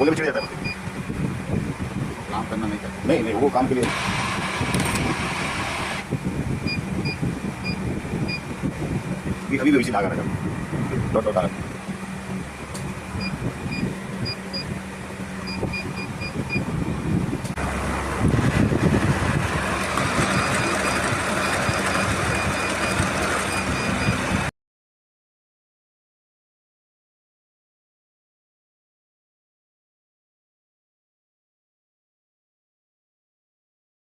बोले चिढ़ जाता है मुझे। काम करना नहीं चाहते। नहीं नहीं, वो काम के लिए अभी अभी वैसे लगा रहा था, डॉट डॉट आ रहा था।